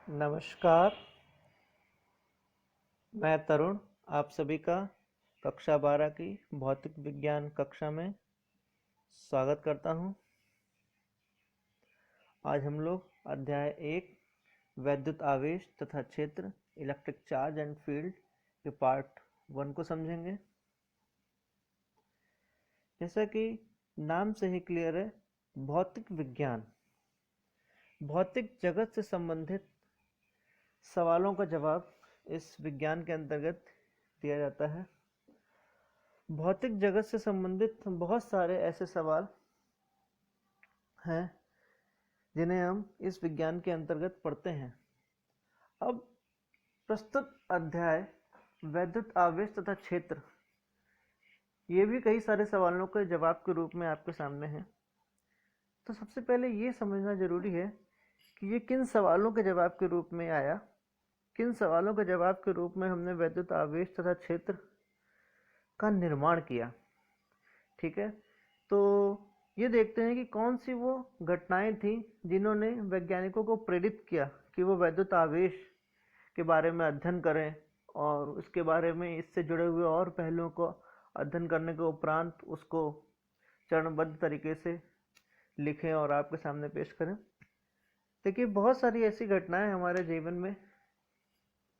नमस्कार। मैं तरुण आप सभी का कक्षा 12 की भौतिक विज्ञान कक्षा में स्वागत करता हूं। आज हम लोग अध्याय 1 वैद्युत आवेश तथा क्षेत्र इलेक्ट्रिक चार्ज एंड फील्ड के पार्ट 1 को समझेंगे। जैसा कि नाम से ही क्लियर है, भौतिक विज्ञान भौतिक जगत से संबंधित सवालों का जवाब इस विज्ञान के अंतर्गत दिया जाता है। भौतिक जगत से संबंधित बहुत सारे ऐसे सवाल हैं जिन्हें हम इस विज्ञान के अंतर्गत पढ़ते हैं। अब प्रस्तुत अध्याय वैद्युत आवेश तथा क्षेत्र, ये भी कई सारे सवालों के जवाब के रूप में आपके सामने है। तो सबसे पहले ये समझना जरूरी है कि ये किन सवालों के जवाब के रूप में आया, किन सवालों के जवाब के रूप में हमने वैद्युत आवेश तथा क्षेत्र का निर्माण किया। ठीक है, तो ये देखते हैं कि कौन सी वो घटनाएं थी जिन्होंने वैज्ञानिकों को प्रेरित किया कि वो वैद्युत आवेश के बारे में अध्ययन करें और उसके बारे में इससे जुड़े हुए और पहलुओं को अध्ययन करने के उपरांत उसको चरणबद्ध तरीके से लिखें और आपके सामने पेश करें। देखिए, बहुत सारी ऐसी घटनाएं हमारे जीवन में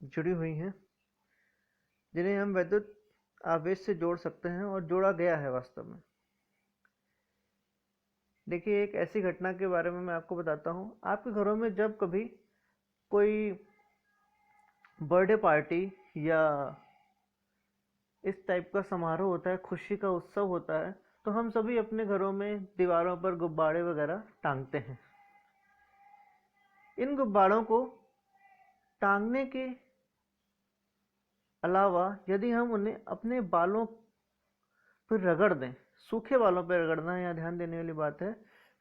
जुड़ी हुई हैं जिन्हें हम वैद्युत आवेश से जोड़ सकते हैं और जोड़ा गया है वास्तव में। देखिए, एक ऐसी घटना के बारे में मैं आपको बताता हूँ। आपके घरों में जब कभी कोई बर्थडे पार्टी या इस टाइप का समारोह होता है, खुशी का उत्सव होता है, तो हम सभी अपने घरों में दीवारों पर गुब्बारे वगैरह टांगते हैं। इन गुब्बारों को टांगने के अलावा यदि हम उन्हें अपने बालों पर रगड़ दें, सूखे बालों पर रगड़ना यहाँ ध्यान देने वाली बात है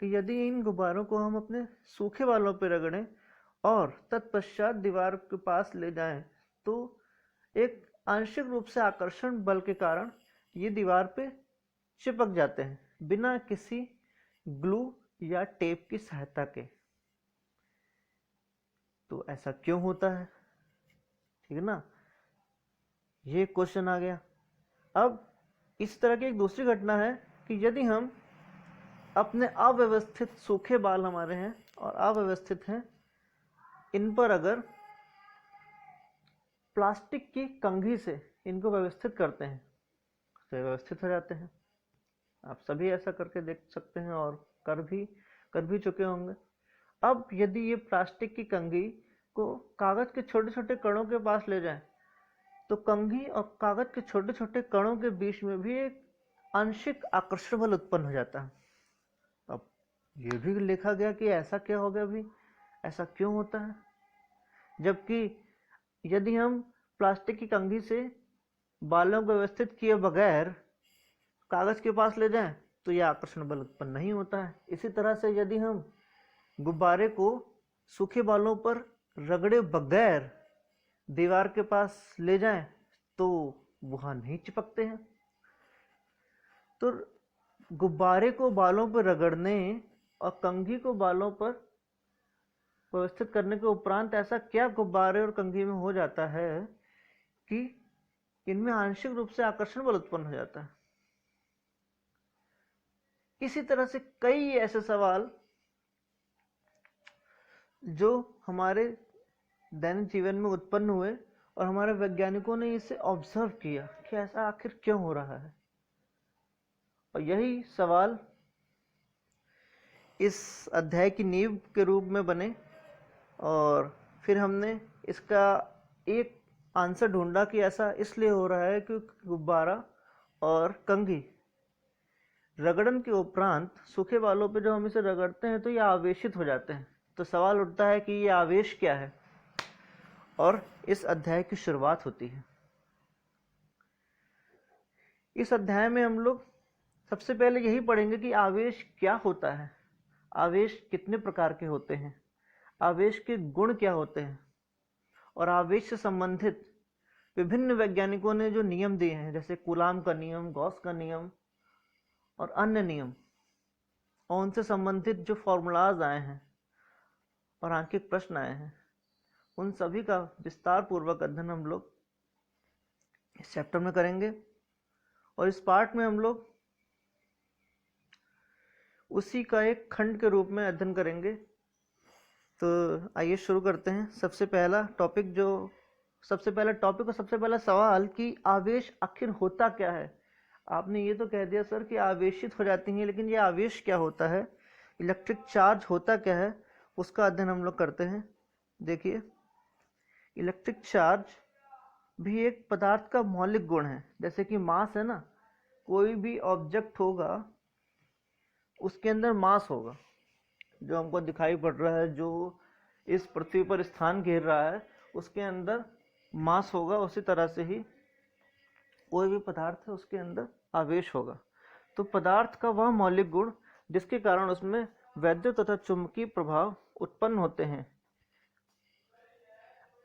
कि यदि इन गुब्बारों को हम अपने सूखे बालों पर रगड़ें और तत्पश्चात दीवार के पास ले जाएं, तो एक आंशिक रूप से आकर्षण बल के कारण ये दीवार पे चिपक जाते हैं बिना किसी ग्लू या टेप की सहायता के। तो ऐसा क्यों होता है? ठीक है ना, ये क्वेश्चन आ गया। अब इस तरह की एक दूसरी घटना है कि यदि हम अपने अव्यवस्थित सूखे बाल हमारे हैं और अव्यवस्थित हैं, इन पर अगर प्लास्टिक की कंघी से इनको व्यवस्थित करते हैं तो व्यवस्थित हो जाते हैं। आप सभी ऐसा करके देख सकते हैं और कर भी चुके होंगे। अब यदि ये प्लास्टिक की कंघी को कागज के छोटे छोटे कणों के पास ले जाएं, तो कंघी और कागज के छोटे छोटे कणों के बीच में भी एक आंशिक आकर्षण बल उत्पन्न हो जाता है। अब ये भी लिखा गया कि ऐसा क्या हो गया, भी ऐसा क्यों होता है, जबकि यदि हम प्लास्टिक की कंघी से बालों को व्यवस्थित किए बगैर कागज के पास ले जाएं तो यह आकर्षण बल उत्पन्न नहीं होता है। इसी तरह से यदि हम गुब्बारे को सूखे बालों पर रगड़े बगैर दीवार के पास ले जाएं तो वहां नहीं चिपकते हैं। तो गुब्बारे को बालों पर रगड़ने और कंघी को बालों पर व्यवस्थित करने के उपरांत ऐसा क्या गुब्बारे और कंघी में हो जाता है कि इनमें आंशिक रूप से आकर्षण बल उत्पन्न हो जाता है। इसी तरह से कई ऐसे सवाल जो हमारे दैनिक जीवन में उत्पन्न हुए और हमारे वैज्ञानिकों ने इसे ऑब्जर्व किया कि ऐसा आखिर क्यों हो रहा है, और यही सवाल इस अध्याय की नींव के रूप में बने। और फिर हमने इसका एक आंसर ढूंढा कि ऐसा इसलिए हो रहा है क्योंकि गुब्बारा और कंघी रगड़न के उपरांत सूखे बालों पे जब हम इसे रगड़ते हैं तो ये आवेशित हो जाते हैं। तो सवाल उठता है कि ये आवेश क्या है, और इस अध्याय की शुरुआत होती है। इस अध्याय में हम लोग सबसे पहले यही पढ़ेंगे कि आवेश क्या होता है, आवेश कितने प्रकार के होते हैं, आवेश के गुण क्या होते हैं, और आवेश से संबंधित विभिन्न वैज्ञानिकों ने जो नियम दिए हैं, जैसे कूलाम का नियम, गॉस का नियम और अन्य नियम, और उनसे संबंधित जो फॉर्मूलाज आए हैं और आंकिक प्रश्न आए हैं, उन सभी का विस्तार पूर्वक अध्ययन हम लोग इस चैप्टर में करेंगे। और इस पार्ट में हम लोग उसी का एक खंड के रूप में अध्ययन करेंगे। तो आइए शुरू करते हैं। सबसे पहला टॉपिक और सबसे पहला सवाल कि आवेश आखिर होता क्या है। आपने ये तो कह दिया सर कि आवेशित हो जाती हैं, लेकिन ये आवेश क्या होता है, इलेक्ट्रिक चार्ज होता क्या है, उसका अध्ययन हम लोग करते हैं। देखिए, इलेक्ट्रिक चार्ज भी एक पदार्थ का मौलिक गुण है। जैसे कि मास है ना, कोई भी ऑब्जेक्ट होगा उसके अंदर मास होगा। जो हमको दिखाई पड़ रहा है, जो इस पृथ्वी पर स्थान घेर रहा है, उसके अंदर मास होगा। उसी तरह से ही कोई भी पदार्थ है उसके अंदर आवेश होगा। तो पदार्थ का वह मौलिक गुण जिसके कारण उसमें वैद्युत तथा चुंबकीय प्रभाव उत्पन्न होते हैं,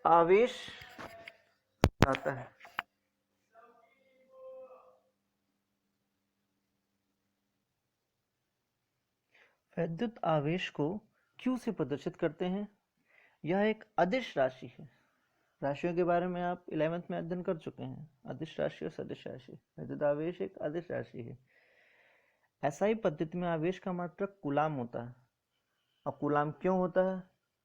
आवेश आता है। वैद्युत आवेश को Q से प्रदर्शित करते हैं। यह एक अदिश राशि है। राशियों के बारे में आप 11th में अध्ययन कर चुके हैं, अदिश राशि और सदिश राशि। वैद्युत आवेश एक अदिश राशि है। एसआई पद्धति में आवेश का मात्रक कूलाम होता है। अब कूलाम क्यों होता है?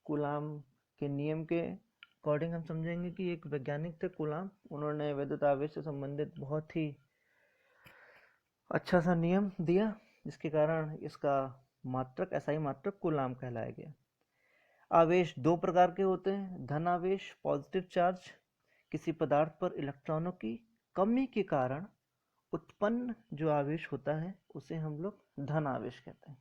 कूलाम के नियम के अकॉर्डिंग हम समझेंगे कि एक वैज्ञानिक थे कूलाम, उन्होंने वैद्युत आवेश से संबंधित बहुत ही अच्छा सा नियम दिया, जिसके कारण इसका मात्रक एसआई मात्रक कूलाम कहलाया गया। आवेश दो प्रकार के होते हैं। धन आवेश, पॉजिटिव चार्ज, किसी पदार्थ पर इलेक्ट्रॉनों की कमी के कारण उत्पन्न जो आवेश होता है उसे हम लोग धन आवेश कहते हैं।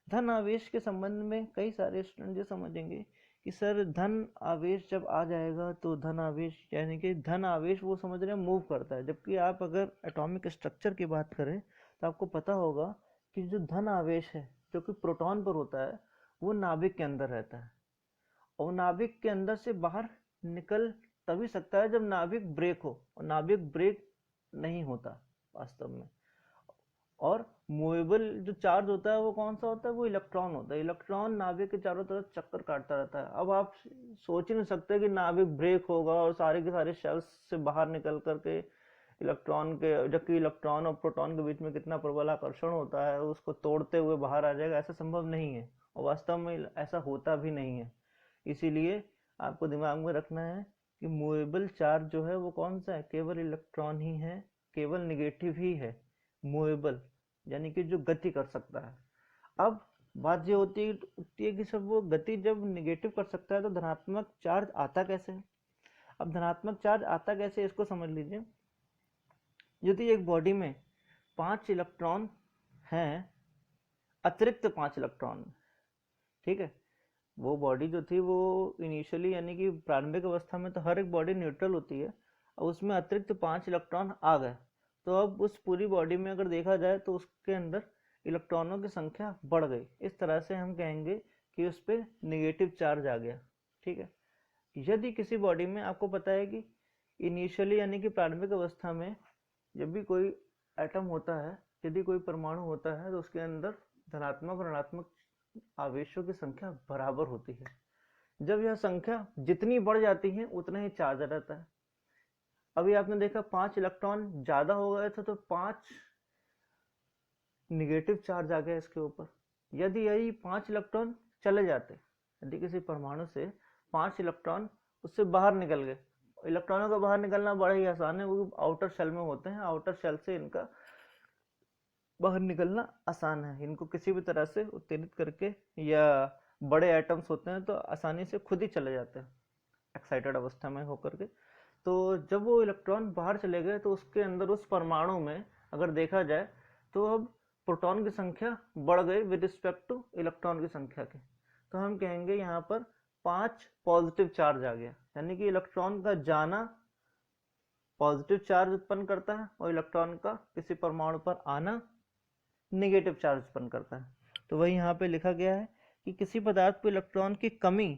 धन आवेश के संबंध में कई सारे स्टूडेंट ये समझेंगे कि सर धन आवेश जब आ जाएगा तो धन आवेश यानी कि धन आवेश वो समझ रहे हैं मूव करता है। जबकि आप अगर एटॉमिक स्ट्रक्चर की बात करें तो आपको पता होगा कि जो धन आवेश है जो कि प्रोटॉन पर होता है वो नाभिक के अंदर रहता है, और नाभिक के अंदर से बाहर निकल तभी सकता है जब नाभिक ब्रेक हो, और नाभिक ब्रेक नहीं होता वास्तव में। और मूवेबल जो चार्ज होता है वो कौन सा होता है? वो इलेक्ट्रॉन होता है। इलेक्ट्रॉन नाभिक के चारों तरफ चक्कर काटता रहता है। अब आप सोच ही नहीं सकते कि नाभिक ब्रेक होगा और सारे के सारे शेल्स से बाहर निकल करके इलेक्ट्रॉन के, जबकि इलेक्ट्रॉन और प्रोटॉन के बीच में कितना प्रबल आकर्षण होता है, उसको तोड़ते हुए बाहर आ जाएगा, ऐसा संभव नहीं है। और वास्तव में ऐसा होता भी नहीं है। इसीलिए आपको दिमाग में रखना है कि मूवेबल चार्ज जो है वो कौन सा है? केवल इलेक्ट्रॉन ही है, केवल निगेटिव ही है मूवेबल, यानी कि जो गति कर सकता है। अब बात ये होती है कि सब वो गति जब निगेटिव कर सकता है तो धनात्मक चार्ज आता कैसे है? अब धनात्मक चार्ज आता कैसे, इसको समझ लीजिए। यदि एक बॉडी में 5 इलेक्ट्रॉन हैं, अतिरिक्त 5 इलेक्ट्रॉन, ठीक है, वो बॉडी जो थी वो इनिशियली यानी कि प्रारंभिक अवस्था में तो हर एक बॉडी न्यूट्रल होती है, और उसमें अतिरिक्त 5 इलेक्ट्रॉन आ गए, तो अब उस पूरी बॉडी में अगर देखा जाए तो उसके अंदर इलेक्ट्रॉनों की संख्या बढ़ गई। इस तरह से हम कहेंगे कि उस पर निगेटिव चार्ज आ गया। ठीक है, यदि किसी बॉडी में आपको पता है कि इनिशियली यानी कि प्रारंभिक अवस्था में जब भी कोई एटम होता है, यदि कोई परमाणु होता है, तो उसके अंदर धनात्मक और ऋणात्मक आवेशों की संख्या बराबर होती है। जब यह संख्या जितनी बढ़ जाती है उतना ही चार्ज रहता है। अभी आपने देखा 5 इलेक्ट्रॉन ज्यादा हो गए थे तो 5 निगेटिव चार्ज आ गया इसके ऊपर। यदि यही 5 इलेक्ट्रॉन चले जाते, यदि किसी परमाणु से 5 इलेक्ट्रॉन उससे बाहर निकल गए, इलेक्ट्रॉनों का बाहर निकलना बड़ा ही आसान है, वो आउटर शेल में होते हैं, आउटर शेल से इनका बाहर निकलना आसान है। इनको किसी भी तरह से उत्तेजित करके, या बड़े एटम्स होते हैं तो आसानी से खुद ही चले जाते हैं एक्साइटेड अवस्था में होकर के। तो जब वो इलेक्ट्रॉन बाहर चले गए तो उसके अंदर उस परमाणु में अगर देखा जाए तो अब प्रोटॉन की संख्या बढ़ गई विद रिस्पेक्ट टू इलेक्ट्रॉन की संख्या के। तो हम कहेंगे यहाँ पर 5 पॉजिटिव चार्ज आ गया, यानी कि इलेक्ट्रॉन का जाना पॉजिटिव चार्ज उत्पन्न करता है और इलेक्ट्रॉन का किसी परमाणु पर आना नेगेटिव चार्ज उत्पन्न करता है। तो वही यहाँ पे लिखा गया है कि किसी पदार्थ पर इलेक्ट्रॉन की कमी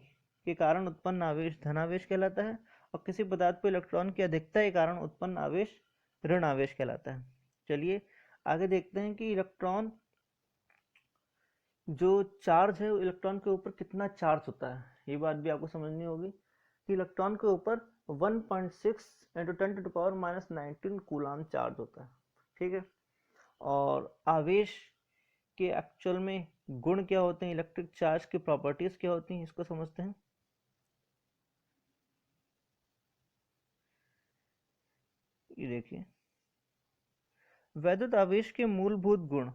के कारण उत्पन्न आवेश धनावेश कहलाता है, और किसी पदार्थ पर इलेक्ट्रॉन की अधिकता के कारण उत्पन्न आवेश ऋण आवेश कहलाता है। चलिए आगे देखते हैं कि इलेक्ट्रॉन जो चार्ज है इलेक्ट्रॉन के ऊपर कितना चार्ज होता है। ये बात भी आपको समझनी होगी कि इलेक्ट्रॉन के ऊपर 1.6 × 10⁻⁻19 कूलाम चार्ज होता है, ठीक है। और आवेश के एक्चुअल में गुण क्या होते हैं, इलेक्ट्रिक चार्ज की प्रॉपर्टीज क्या होती हैं, इसको समझते हैं। ये देखिए, वैद्युत आवेश के मूलभूत गुण।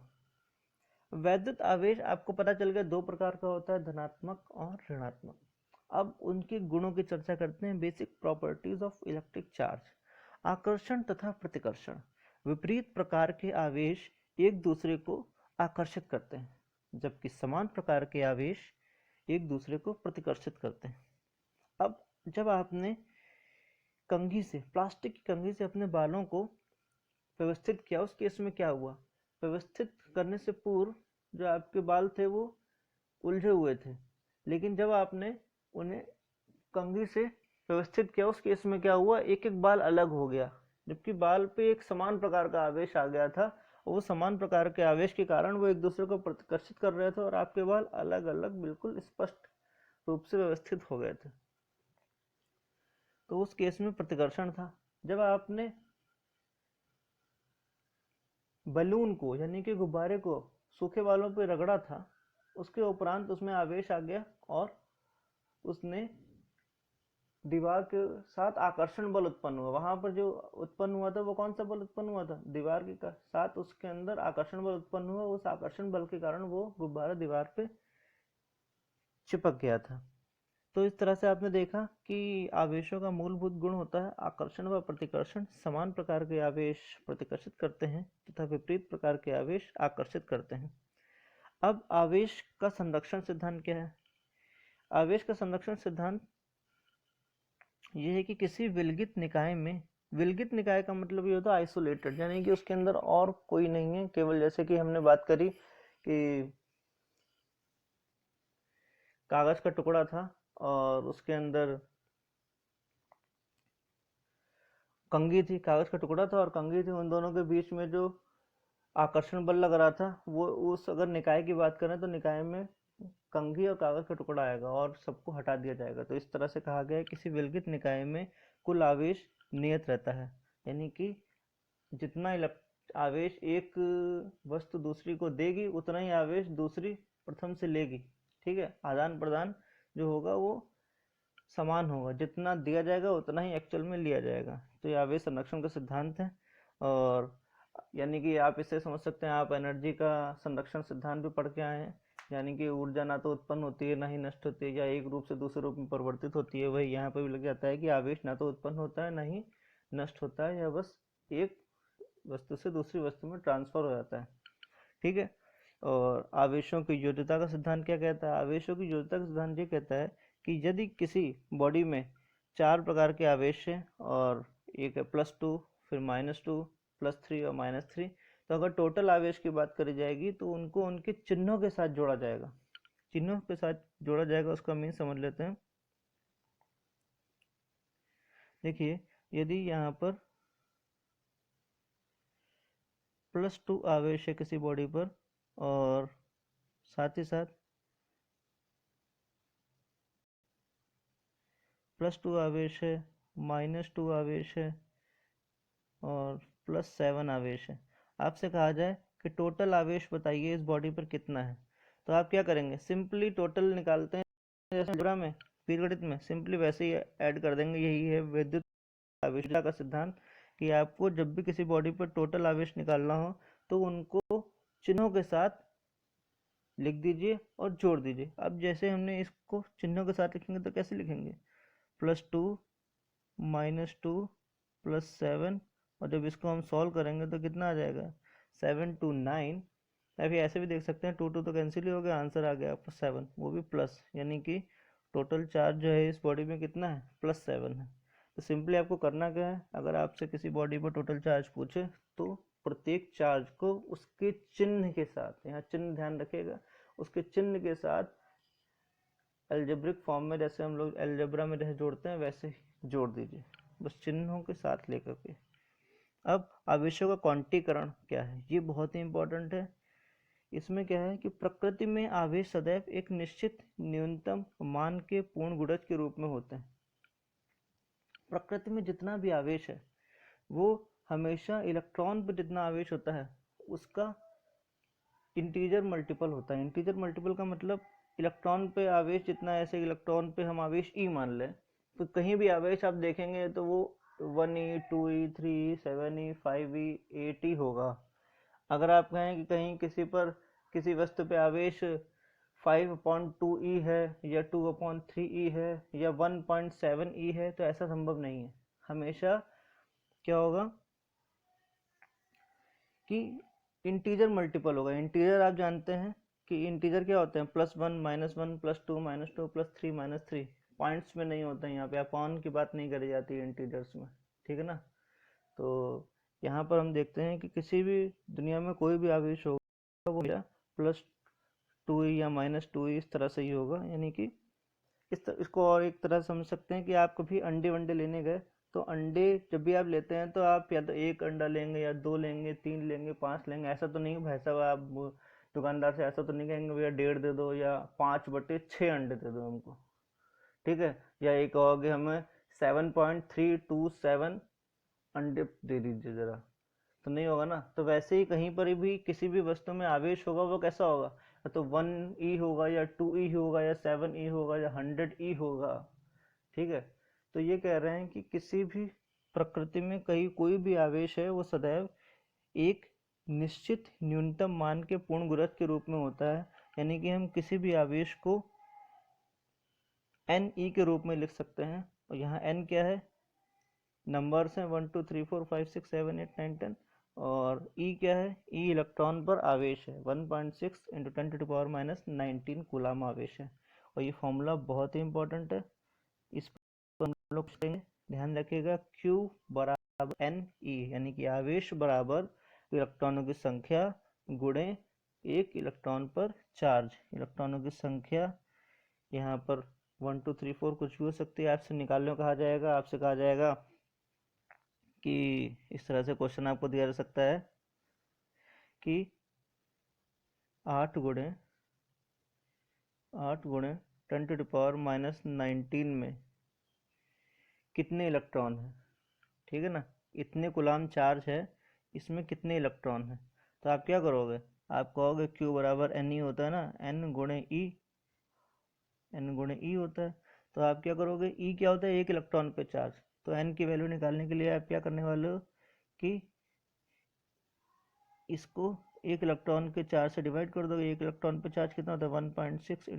वैद्युत आवेश आपको पता चल गया दो प्रकार का होता है, धनात्मक और ऋणात्मक। अब उनके गुणों की चर्चा करते हैं। Basic properties of electric charge. आकर्षण तथा प्रतिकर्षण। विपरीत प्रकार के आवेश एक दूसरे को आकर्षित करते हैं, जबकि समान प्रकार के आवेश एक दूसरे को प्रतिकर्षित करते हैं। अब जब आपने कंघी से, प्लास्टिक की कंघी से अपने बालों को व्यवस्थित किया, उस केस में क्या हुआ, व्यवस्थित करने से पूर्व जो आपके बाल थे वो उलझे हुए थे, लेकिन जब आपने उन्हें कंघी से व्यवस्थित किया, उस केस में क्या हुआ, एक एक बाल अलग हो गया, जबकि बाल पे एक समान प्रकार का आवेश आ गया था। वो समान प्रकार के आवेश के कारण वो एक दूसरे को प्रतिकर्षित कर रहे थे और आपके बाल अलग अलग बिल्कुल स्पष्ट रूप से व्यवस्थित हो गए थे। तो उस केस में प्रतिकर्षण था। जब आपने बलून को यानी कि गुब्बारे को सूखे बालों पर रगड़ा था, उसके उपरांत उसमें आवेश आ गया और उसने दीवार के साथ आकर्षण बल उत्पन्न हुआ। वहां पर जो उत्पन्न हुआ था वो कौन सा बल उत्पन्न हुआ था, दीवार के साथ उसके अंदर आकर्षण बल उत्पन्न हुआ। उस आकर्षण बल के कारण वो गुब्बारा दीवार पे चिपक गया था। तो इस तरह से आपने देखा कि आवेशों का मूलभूत गुण होता है आकर्षण व प्रतिकर्षण। समान प्रकार के आवेश प्रतिकर्षित करते हैं तथा विपरीत प्रकार के आवेश आकर्षित करते हैं। अब आवेश का संरक्षण सिद्धांत क्या है। आवेश का संरक्षण सिद्धांत यह है कि किसी विलगित निकाय में, विलगित निकाय का मतलब ये होता है आइसोलेटेड, यानी कि उसके अंदर और कोई नहीं है, केवल जैसे कि हमने बात करी कि कागज का टुकड़ा था और उसके अंदर कंघी थी, कागज का टुकड़ा था और कंघी थी, उन दोनों के बीच में जो आकर्षण बल लग रहा था वो, उस अगर निकाय की बात करें तो निकाय में कंघी और कागज का टुकड़ा आएगा और सबको हटा दिया जाएगा। तो इस तरह से कहा गया है किसी विलगित निकाय में कुल आवेश नियत रहता है, यानी कि जितना आवेश एक वस्तु दूसरी को देगी उतना ही आवेश दूसरी प्रथम से लेगी, ठीक है। आदान प्रदान जो होगा वो समान होगा, जितना दिया जाएगा उतना ही एक्चुअल में लिया जाएगा। तो ये आवेश संरक्षण का सिद्धांत है। और यानी कि आप इसे समझ सकते हैं, आप एनर्जी का संरक्षण सिद्धांत भी पढ़ के आए हैं, यानी कि ऊर्जा ना तो उत्पन्न होती है ना ही नष्ट होती है, या एक रूप से दूसरे रूप में परिवर्तित होती है। वही यहाँ पर भी लग जाता है कि आवेश ना तो उत्पन्न होता है ना ही नष्ट होता है, या बस एक वस्तु से दूसरी वस्तु में ट्रांसफर हो जाता है, ठीक है। और आवेशों की योज्यता का सिद्धांत क्या कहता है। आवेशों की योज्यता का सिद्धांत ये कहता है कि यदि किसी बॉडी में 4 प्रकार के आवेश हैं और एक है +2, फिर -2, +3 और -3, तो अगर टोटल आवेश की बात करी जाएगी तो उनको उनके चिन्हों के साथ जोड़ा जाएगा। चिन्हों के साथ जोड़ा जाएगा, उसका मीन समझ लेते हैं। देखिए, यदि यहाँ पर +2 आवेश है किसी बॉडी पर और साथ ही साथ +2 आवेश है, -2 आवेश है और +7 आवेश है। आपसे कहा जाए कि टोटल आवेश बताइए इस बॉडी पर कितना है, तो आप क्या करेंगे, सिंपली टोटल निकालते हैं, जैसे अलजेब्रा में, बीजगणित में सिंपली वैसे ही ऐड कर देंगे। यही है विद्युत आवेश का सिद्धांत कि आपको जब भी किसी बॉडी पर टोटल आवेश निकालना हो तो उनको चिन्हों के साथ लिख दीजिए और जोड़ दीजिए। अब जैसे हमने इसको चिन्हों के साथ लिखेंगे तो कैसे लिखेंगे, +2 -2 +7, और जब इसको हम सॉल्व करेंगे तो कितना आ जाएगा, 7 2 9। या फिर ऐसे भी देख सकते हैं, 2 2 तो कैंसिल ही हो गया, आंसर आ गया आपका 7, वो भी प्लस, यानी कि टोटल चार्ज जो है इस बॉडी में कितना है, +7 है। तो सिंपली आपको करना क्या है, अगर आपसे किसी बॉडी पर टोटल चार्ज पूछे तो प्रत्येक चार्ज को उसके चिन्ह के साथ, यहाँ चिन्ह ध्यान रखिएगा, उसके चिन्ह के साथ एल्जेब्रिक फॉर्म में, जैसे हम लोग एल्जेब्रा में जैसे जोड़ते हैं वैसे जोड़ दीजिए, बस चिन्हों के साथ लेकर के। अब आवेशों का क्वांटीकरण क्या है, ये बहुत ही इंपॉर्टेंट है। इसमें क्या है कि प्रकृति में आवेश सदैव एक निश्चित न्यूनतम मान के पूर्ण गुणज के रूप में होते हैं। प्रकृति में जितना भी आवेश है वो हमेशा इलेक्ट्रॉन पर जितना आवेश होता है उसका इंटीजर मल्टीपल होता है। इंटीजर मल्टीपल का मतलब इलेक्ट्रॉन पे आवेश जितना, ऐसे इलेक्ट्रॉन पे हम आवेश ई मान लें, तो कहीं भी आवेश आप देखेंगे तो वो 1e 2e 3e 7e 5e 8e होगा। अगर आप कहें कि कहीं किसी पर किसी वस्तु पे आवेश 5/2e है या 2/3e है या 1.7e है तो ऐसा संभव नहीं है। हमेशा क्या होगा कि इंटीजर मल्टीपल होगा। इंटीजर आप जानते हैं कि इंटीजर क्या होते हैं, +1 -1 +2 -2 +3 -3। पॉइंट्स में नहीं होता है, यहाँ पे अपॉन की बात नहीं करी जाती है इंटीजर्स में, ठीक है ना। तो यहाँ पर हम देखते हैं कि किसी भी दुनिया में कोई भी आवेश होगा वो +2e या -2e इस तरह से ही होगा। यानी कि इसको और एक तरह समझ सकते हैं कि आप कभी अंडे वंडे लेने गए तो अंडे जब भी आप लेते हैं तो आप या तो एक अंडा लेंगे या 2 लेंगे, 3 लेंगे, 5 लेंगे। ऐसा तो नहीं भाई साहब, आप दुकानदार से ऐसा तो नहीं कहेंगे भैया 1.5 दे दो या 5/6 अंडे दे दो हमको, ठीक है। या एक कहोगे हमें 7.327 अंडे दे दीजिए ज़रा, तो नहीं होगा ना। तो वैसे ही कहीं पर भी किसी भी वस्तु में आवेश होगा वो कैसा होगा, तो 1e होगा या 2e होगा या 7e होगा या 100e होगा, ठीक है। तो ये कह रहे हैं कि किसी भी प्रकृति में कहीं कोई भी आवेश है वो सदैव एक निश्चित न्यूनतम मान के पूर्ण गुणज के रूप में होता है। यानी कि हम किसी भी आवेश को Ne के रूप में लिख सकते हैं। और यहाँ n क्या है, नंबर्स हैं 1 2 3 4 5 6 7 8 9 10। और E क्या है, E इलेक्ट्रॉन पर आवेश है, 1.6 × 10⁻⁻19 कूलाम आवेश है। और ये फॉर्मूला बहुत ही इंपॉर्टेंट है, इस पर हम लोग पूछेंगे, ध्यान रखिएगा। Q बराबर Ne, यानी कि आवेश बराबर इलेक्ट्रॉनों की संख्या गुणे एक इलेक्ट्रॉन पर चार्ज। इलेक्ट्रॉनों की संख्या यहाँ पर 1 2 3 4 कुछ भी हो सकती है, आपसे निकालने को कहा जाएगा। आपसे कहा जाएगा कि इस तरह से क्वेश्चन आपको दिया जा सकता है कि 8 × 10⁻⁻19 में कितने इलेक्ट्रॉन हैं, ठीक है ना। इतने कूलाम चार्ज है, इसमें कितने इलेक्ट्रॉन हैं। तो आप क्या करोगे, आप कहोगे Q बराबर Ne होता है ना, N × E होता है। तो आप क्या करोगे, E क्या होता है, एक इलेक्ट्रॉन पे चार्ज। तो N की वैल्यू निकालने के लिए आप क्या करने वाले हो कि इसको एक इलेक्ट्रॉन के चार्ज से डिवाइड कर दोगे। एक इलेक्ट्रॉन पे चार्ज कितना होता है, 1.6 ×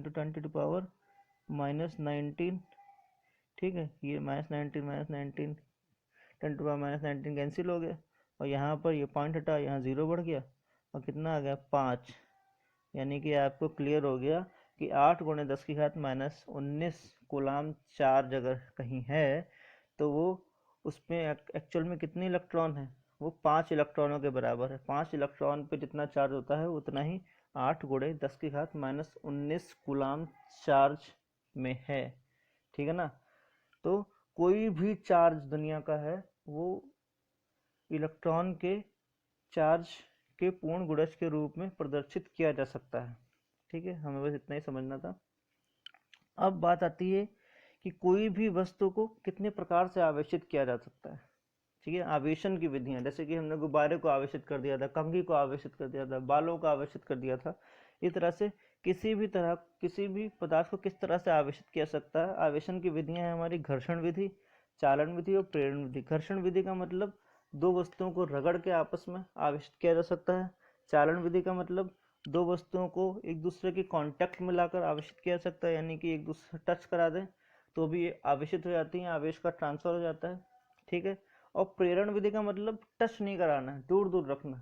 10⁻⁻19, ठीक है। ये -19 10⁻⁻19 कैंसिल हो गया और यहाँ पर ये पॉइंट हटा, यहाँ 0 बढ़ गया और कितना आ गया 5। यानी कि आपको क्लियर हो गया कि 8 × 10⁻⁻19 कूलाम चार्ज अगर कहीं है तो वो उसमें एक्चुअल में कितने इलेक्ट्रॉन है, वो 5 इलेक्ट्रॉनों के बराबर है। 5 इलेक्ट्रॉन पे जितना चार्ज होता है उतना ही 8 × 10⁻⁻19 कूलाम चार्ज में है, ठीक है ना। तो कोई भी चार्ज दुनिया का है वो इलेक्ट्रॉन के चार्ज के पूर्ण गुणज के रूप में प्रदर्शित किया जा सकता है, ठीक है। हमें बस इतना ही समझना था। अब बात आती है कि कोई भी वस्तु को कितने प्रकार से आवेशित किया जा सकता है, ठीक है। आवेशन की विधियां, जैसे कि हमने गुब्बारे को आवेशित कर दिया था, कंघी को आवेशित कर दिया था, बालों को आवेशित कर दिया था। इस तरह से किसी भी पदार्थ को किस तरह से आवेशित किया सकता है। आवेशन की विधियां हैं हमारी घर्षण विधि, चालन विधि और प्रेरण विधि। घर्षण विधि का मतलब दो वस्तुओं को रगड़ के आपस में आवेशित किया जा सकता है। चालन विधि का मतलब दो वस्तुओं को एक दूसरे के कांटेक्ट में लाकर आवेशित किया जा सकता है, यानी कि एक दूसरे टच करा दें तो भी आवेशित हो जाती हैं, आवेश का ट्रांसफर हो जाता है, ठीक है। और प्रेरण विधि का मतलब टच नहीं कराना है, दूर दूर रखना,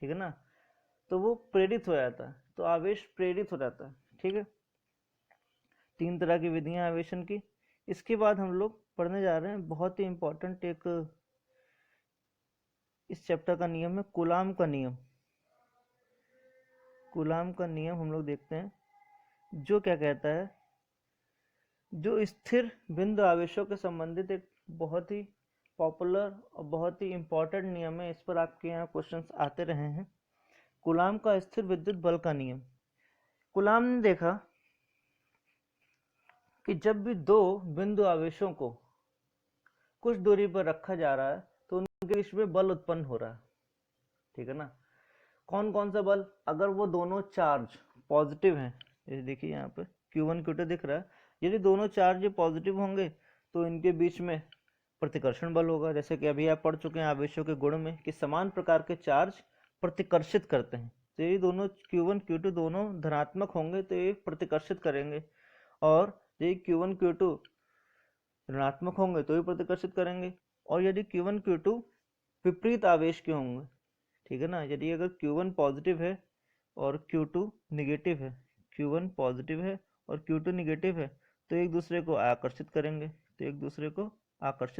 ठीक है ना। तो वो प्रेरित हो जाता है, तो आवेश प्रेरित हो जाता है, ठीक है। 3 तरह की विधियां आवेशन की। इसके बाद हम लोग पढ़ने जा रहे हैं बहुत ही इंपॉर्टेंट एक इस चैप्टर का नियम है कूलाम का नियम। कूलाम का नियम हम लोग देखते हैं, जो क्या कहता है, जो स्थिर बिंदु आवेशों के संबंधित एक बहुत ही पॉपुलर और बहुत ही इंपॉर्टेंट नियम है। इस पर आपके यहाँ क्वेश्चंस आते रहे हैं। कूलाम का स्थिर विद्युत बल का नियम। कूलाम ने देखा कि जब भी दो बिंदु आवेशों को कुछ दूरी पर रखा जा रहा है तो उनके बीच में बल उत्पन्न हो रहा है, ठीक है ना। कौन कौन सा बल? अगर वो दोनों चार्ज पॉजिटिव हैं, ये देखिए यहाँ पे Q1 Q2 दिख रहा है, यदि दोनों चार्ज पॉजिटिव होंगे तो इनके बीच में प्रतिकर्षण बल होगा। जैसे कि अभी आप पढ़ चुके हैं आवेशों के गुण में कि समान प्रकार के चार्ज प्रतिकर्षित करते हैं। तो ये दोनों Q1 Q2 दोनों धनात्मक होंगे तो ये प्रतिकर्षित करेंगे, और ये Q1 Q2 ऋणात्मक होंगे तो ये प्रतिकर्षित करेंगे। और यदि Q1 Q2 विपरीत आवेश के होंगे, ठीक है ना, यदि अगर Q1 पॉजिटिव है और Q2 निगेटिव है, Q1 पॉजिटिव है और Q2 निगेटिव है, तो एक दूसरे को आकर्षित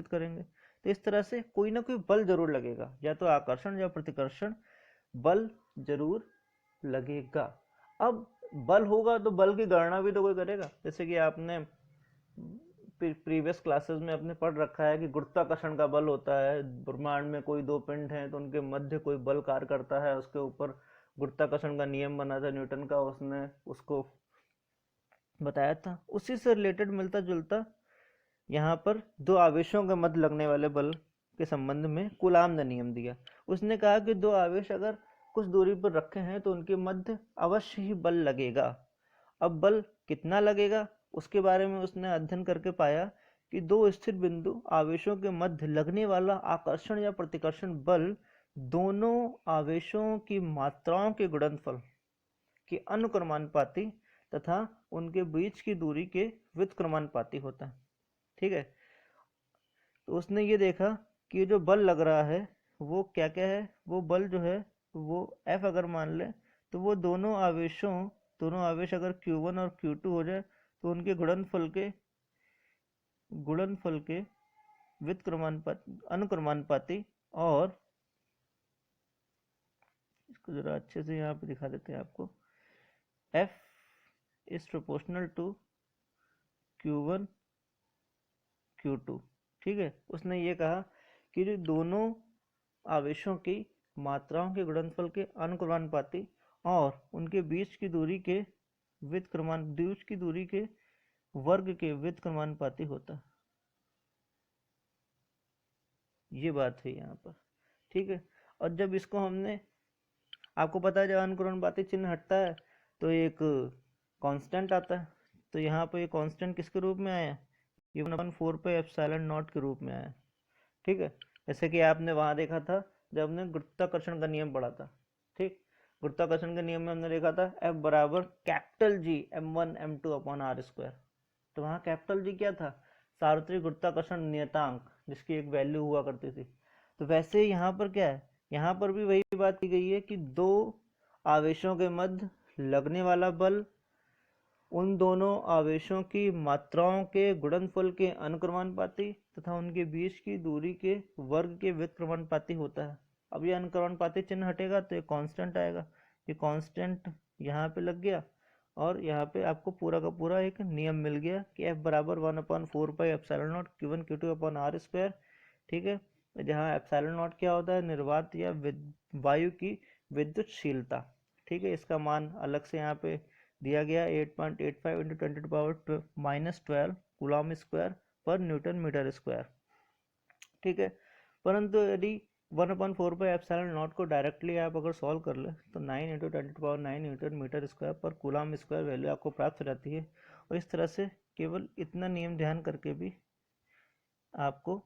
करेंगे, तो इस तरह से कोई ना कोई बल जरूर लगेगा, या तो आकर्षण या प्रतिकर्षण बल जरूर लगेगा। अब बल होगा तो बल की गणना भी तो कोई करेगा। जैसे कि आपने प्रीवियस क्लासेस में आपने पढ़ रखा है कि गुरुत्वाकर्षण का बल होता है। ब्रह्मांड में कोई दो पिंड हैं तो उनके मध्य कोई बल कार्य करता है, उसके ऊपर गुरुत्वाकर्षण का नियम बना था न्यूटन का, उसने उसको बताया था। उसी से रिलेटेड मिलता जुलता यहाँ पर दो आवेशों के मध्य लगने वाले बल के संबंध में कूलाम ने नियम दिया। उसने कहा कि दो आवेश अगर कुछ दूरी पर रखे हैं तो उनके मध्य अवश्य ही बल लगेगा। अब बल कितना लगेगा उसके बारे में उसने अध्ययन करके पाया कि दो स्थिर बिंदु आवेशों के मध्य लगने वाला आकर्षण या प्रतिकर्षण बल दोनों आवेशों की मात्राओं के गुणनफल के अनुक्रमानुपाती तथा उनके बीच की दूरी के व्युत्क्रमानुपाती होता है, ठीक है। तो उसने ये देखा कि जो बल लग रहा है वो क्या क्या है। वो बल जो है वो F अगर मान ले तो वो दोनों आवेश अगर Q1 और Q2 हो जाए तो उनके गुणनफल के अनुक्रमानुपाती, और इसको जरा अच्छे से यहाँ पे दिखा देते हैं आपको। F is proportional to Q1 Q2, ठीक है। उसने ये कहा कि जो दोनों आवेशों की मात्राओं के गुणनफल के अनुक्रमानुपाती और उनके बीच की दूरी के वर्ग के व्युत्क्रमानुपाती होता है। ये बात है यहाँ पर, ठीक है। और जब इसको हमने, आपको पता है जब अनुक्रमानुपाती चिन्ह हटता है तो एक कांस्टेंट आता है, तो यहाँ पर ये कांस्टेंट किसके रूप में आया? ये 1/4 पे एप्सिलॉन नॉट के रूप में आया, ठीक है। जैसे कि आपने वहां देखा था जब हमने गुरुत्वाकर्षण का नियम पढ़ा था, ठीक। गुरुत्वाकर्षण के नियम में हमने देखा था F बराबर capital G m1 m2 upon r square. तो वहाँ कैपिटल G क्या था? सार्वत्रिक गुरुत्वाकर्षण नियतांक, जिसकी एक वैल्यू हुआ करती थी। तो वैसे यहाँ पर क्या है, यहाँ पर भी वही बात की गई है कि दो आवेशों के मध्य लगने वाला बल उन दोनों आवेशों की मात्राओं के गुणनफल के अनुक्रमानुपाती तथा उनके बीच की दूरी के वर्ग के व्युत्क्रमानुपाती होता है। अब ये अनुक्रमानुपाती चिन्ह हटेगा तो ये कांस्टेंट आएगा, ये कांस्टेंट यहाँ पे लग गया, और यहाँ पे आपको पूरा का पूरा एक नियम मिल गया कि F बराबर 1/4 pi epsilon not Q1 Q2 upon r square, ठीक है। जहाँ एप्सिलॉन नॉट क्या होता है? निर्वात या वायु की विद्युतशीलता, ठीक है। इसका मान अलग से यहाँ पे दिया गया 8.85 इंटू 10⁻⁻12 कूलॉम स्क्वायर पर न्यूटन मीटर स्क्वायर, ठीक है। परंतु यदि 1/4 पाई एप्सिलॉन नॉट को डायरेक्टली आप अगर सॉल्व कर ले तो 9 इंटू 10⁻9 न्यूटन मीटर स्क्वायर पर कूलॉम स्क्वायर वैल्यू आपको प्राप्त हो जाती है। और इस तरह से केवल इतना नियम ध्यान करके भी आपको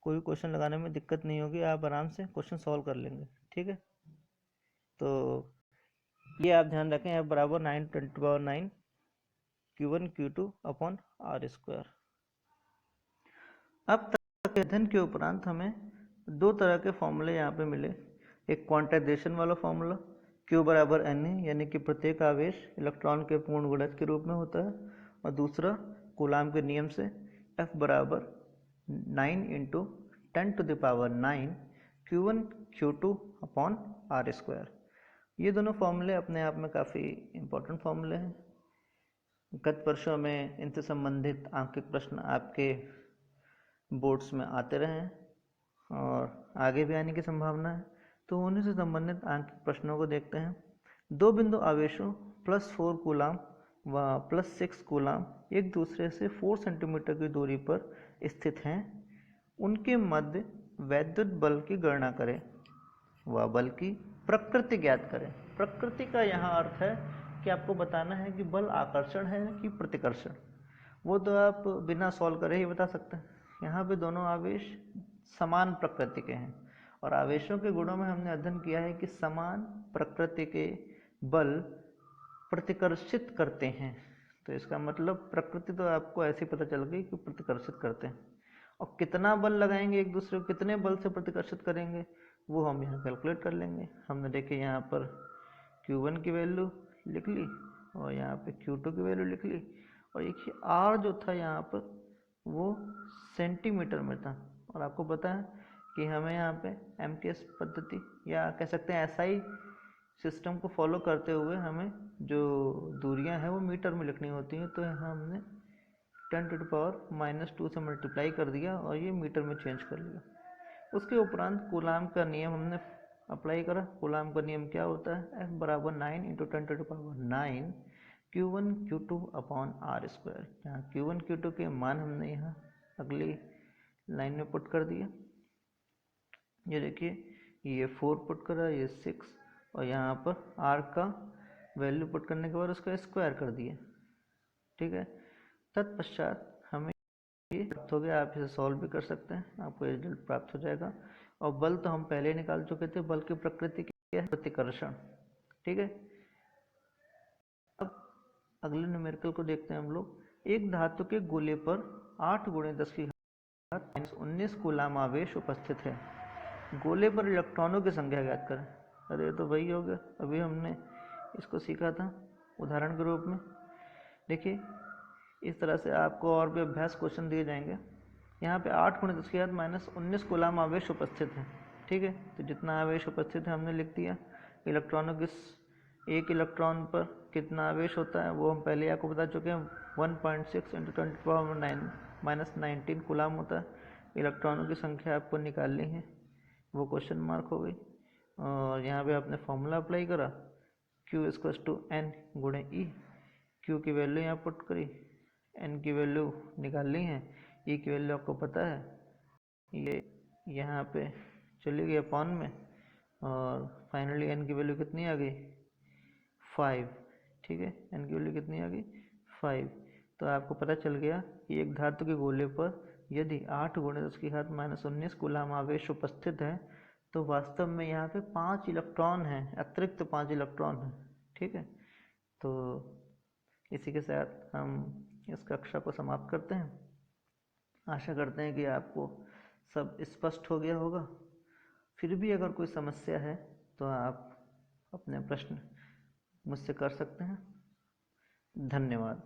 कोई क्वेश्चन लगाने में दिक्कत नहीं होगी, आप आराम से क्वेश्चन सॉल्व कर लेंगे, ठीक है। तो ये आप ध्यान रखें, F बराबर 9 Q1 Q2 upon r square. अब तक के अध्ययन के उपरांत हमें दो तरह के फॉर्मूले यहाँ पे मिले। एक क्वांटाइजेशन वाला फॉर्मूला Q बराबर Na, यानी कि प्रत्येक आवेश इलेक्ट्रॉन के पूर्ण गुणज के रूप में होता है, और दूसरा कूलाम के नियम से F बराबर 9 into 10⁹ Q1 Q2 upon r square. ये दोनों फॉर्मूले अपने आप में काफ़ी इम्पोर्टेंट फॉर्मूले हैं। गत वर्षों में इनसे संबंधित आंकिक प्रश्न आपके बोर्ड्स में आते रहे हैं और आगे भी आने की संभावना है। तो उन्हीं से संबंधित आंतरिक प्रश्नों को देखते हैं। दो बिंदु आवेशों +4 कूलाम व +6 कूलाम एक दूसरे से 4 सेंटीमीटर की दूरी पर स्थित हैं। उनके मध्य वैद्युत बल की गणना करें व बल की प्रकृति ज्ञात करें। प्रकृति का यहाँ अर्थ है कि आपको बताना है कि बल आकर्षण है कि प्रतिकर्षण। वो तो आप बिना सॉल्व करे ही बता सकते हैं। यहाँ पे दोनों आवेश समान प्रकृति के हैं और आवेशों के गुणों में हमने अध्ययन किया है कि समान प्रकृति के बल प्रतिकर्षित करते हैं। तो इसका मतलब प्रकृति तो आपको ऐसे पता चल गई कि प्रतिकर्षित करते हैं। और कितना बल लगाएंगे एक दूसरे को, कितने बल से प्रतिकर्षित करेंगे, वो हम यहाँ कैलकुलेट कर लेंगे। हमने देखे यहाँ पर Q1 की वैल्यू लिख ली और यहाँ पे Q2 की वैल्यू लिख ली और एक ही R जो था यहाँ पर वो सेंटीमीटर में था। और आपको पता है कि हमें यहाँ पे MKS पद्धति या कह सकते हैं SI सिस्टम को फॉलो करते हुए हमें जो दूरियां हैं वो मीटर में लिखनी होती हैं। तो यहाँ हमने 10⁻⁻² से मल्टीप्लाई कर दिया और ये मीटर में चेंज कर लिया। उसके उपरांत कूलाम का नियम हमने अप्लाई करा। कूलाम का नियम क्या होता है? F बराबर 9 × 10⁻⁹ Q1 Q2 अपॉन R²। यहाँ Q1 Q2 के मान हमने यहाँ अगली लाइन में पुट कर दिया। ये देखिए, ये 4 पुट करा, ये 6 और यहाँ पर R का वैल्यू पुट करने के बाद उसका स्क्वायर कर दिया। ठीक है, तत्पश्चात हमें ये प्राप्त हो गया। आप इसे सॉल्व भी कर सकते हैं, आपको रिजल्ट प्राप्त हो जाएगा। और बल तो हम पहले ही निकाल चुके थे। बल की प्रकृति क्या है? प्रतिकर्षण। ठीक है, अब अगले न्यूमेरिकल को देखते हैं हम लोग। एक धातु के गोले पर 8 × 10⁻⁻19 कूलाम आवेश उपस्थित है। गोले पर इलेक्ट्रॉनों की संख्या ज्ञात करें। अरे तो वही हो गया, अभी हमने इसको सीखा था उदाहरण के रूप में। देखिए, इस तरह से आपको और भी अभ्यास क्वेश्चन दिए जाएंगे। यहाँ पे 8 × 10⁻⁻19 कूलाम आवेश उपस्थित है। ठीक है, तो जितना आवेश उपस्थित है हमने लिख दिया। इलेक्ट्रॉनों की एक इलेक्ट्रॉन पर कितना आवेश होता है वो हम पहले आपको बता चुके हैं। 1.6 × 10⁻⁻19 कूलाम होता है। इलेक्ट्रॉनों की संख्या आपको निकालनी है, वो क्वेश्चन मार्क हो गई। और यहाँ पे आपने फॉर्मूला अप्लाई करा, Q = N × E। Q की वैल्यू यहाँ पुट करी, N की वैल्यू निकालनी है, E की वैल्यू आपको पता है, ये यहाँ पे चली गई अपॉन में और फाइनली N की वैल्यू कितनी आ गई? 5। ठीक है, N की वैल्यू कितनी आ गई? 5। तो आपको पता चल गया कि एक धातु के गोले पर यदि 8 × 10⁻⁻19 कूलाम आवेश उपस्थित है तो वास्तव में यहाँ पे 5 इलेक्ट्रॉन हैं, अतिरिक्त 5 इलेक्ट्रॉन हैं। ठीक है, तो इसी के साथ हम इस कक्षा को समाप्त करते हैं। आशा करते हैं कि आपको सब स्पष्ट हो गया होगा। फिर भी अगर कोई समस्या है तो आप अपने प्रश्न मुझसे कर सकते हैं। धन्यवाद।